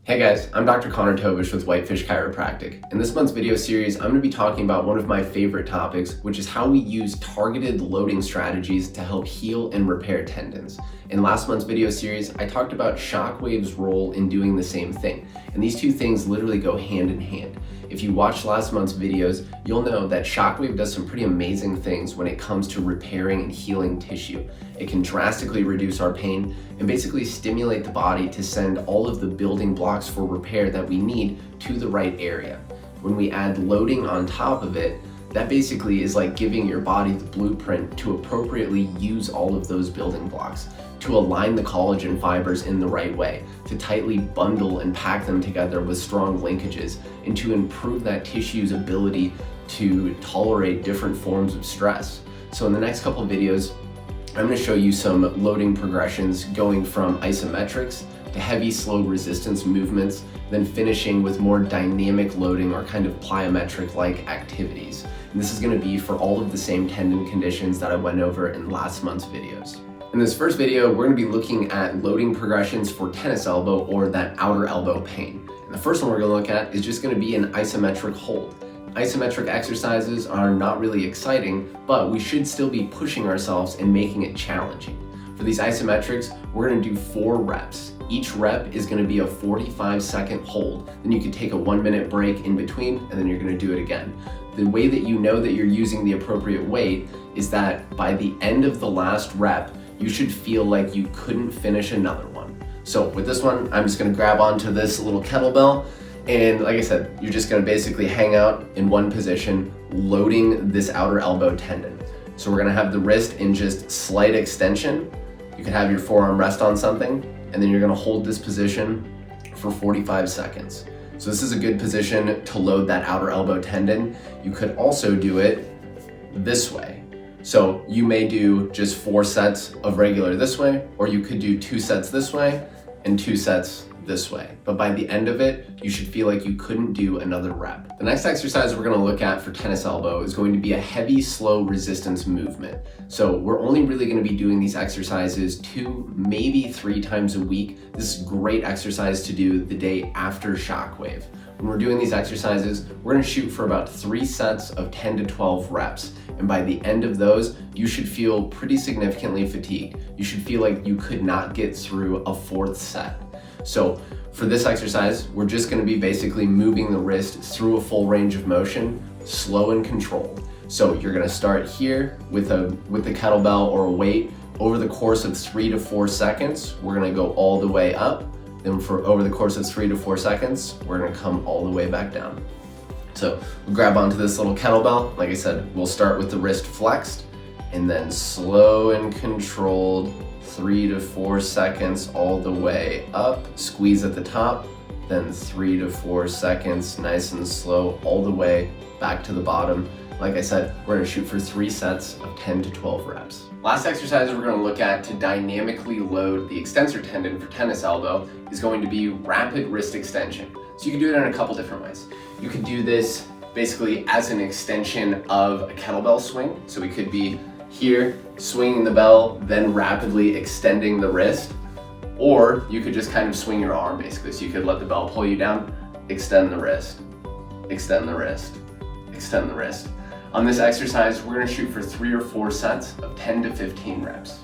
Hey guys, I'm Dr. Tobisch with Whitefish Chiropractic. In this month's video series, I'm going to be talking about one of my favorite topics, which is how we use targeted loading strategies to help heal and repair tendons. In last month's video series, I talked about Shockwave's role in doing the same thing, and these two things literally go hand in hand. If you watched last month's videos, you'll know that Shockwave does some pretty amazing things when it comes to repairing and healing tissue. It can drastically reduce our pain and basically stimulate the body to send all of the building blocks for repair that we need to the right area. When we add loading on top of it, that basically is like giving your body the blueprint to appropriately use all of those building blocks, to align the collagen fibers in the right way, to tightly bundle and pack them together with strong linkages, and to improve that tissue's ability to tolerate different forms of stress. So in the next couple of videos, I'm going to show you some loading progressions going from isometrics to heavy, slow resistance movements, then finishing with more dynamic loading or kind of plyometric-like activities. And this is going to be for all of the same tendon conditions that I went over in last month's videos. In this first video, we're going to be looking at loading progressions for tennis elbow or that outer elbow pain. And the first one we're going to look at is just going to be an isometric hold. Isometric exercises are not really exciting, but we should still be pushing ourselves and making it challenging. For these isometrics, we're going to do 4 reps. Each rep is going to be a 45-second hold. Then you can take a 1-minute break in between, and then you're going to do it again. The way that you know that you're using the appropriate weight is that by the end of the last rep, you should feel like you couldn't finish another one. So with this one, I'm just going to grab onto this little kettlebell. And like I said, you're just gonna basically hang out in one position, loading this outer elbow tendon. So we're gonna have the wrist in just slight extension. You can have your forearm rest on something, and then you're gonna hold this position for 45 seconds. So this is a good position to load that outer elbow tendon. You could also do it this way. So you may do just 4 sets of regular this way, or you could do 2 sets this way and 2 sets this way. But by the end of it, you should feel like you couldn't do another rep. The next exercise we're going to look at for tennis elbow is going to be a heavy, slow resistance movement. So we're only really going to be doing these exercises 2, maybe 3 times a week. This is great exercise to do the day after Shockwave. When we're doing these exercises, we're going to shoot for about 3 sets of 10 to 12 reps. And by the end of those, you should feel pretty significantly fatigued. You should feel like you could not get through a 4th set. So for this exercise, we're just going to be basically moving the wrist through a full range of motion, slow and controlled. So you're going to start here with the kettlebell or a weight. Over the course of 3 to 4 seconds, we're going to go all the way up. Then over the course of 3 to 4 seconds, we're going to come all the way back down. So we'll grab onto this little kettlebell. Like I said, we'll start with the wrist flexed, and then slow and controlled 3 to 4 seconds all the way up, squeeze at the top, then 3 to 4 seconds, nice and slow, all the way back to the bottom. Like I said, we're gonna shoot for 3 sets of 10 to 12 reps. Last exercise we're gonna look at to dynamically load the extensor tendon for tennis elbow is going to be rapid wrist extension. So you can do it in a couple different ways. You can do this basically as an extension of a kettlebell swing. So we could be here, swinging the bell, then rapidly extending the wrist. Or you could just kind of swing your arm basically. So you could let the bell pull you down, extend the wrist, extend the wrist, extend the wrist. On this exercise, we're gonna shoot for 3 or 4 sets of 10 to 15 reps.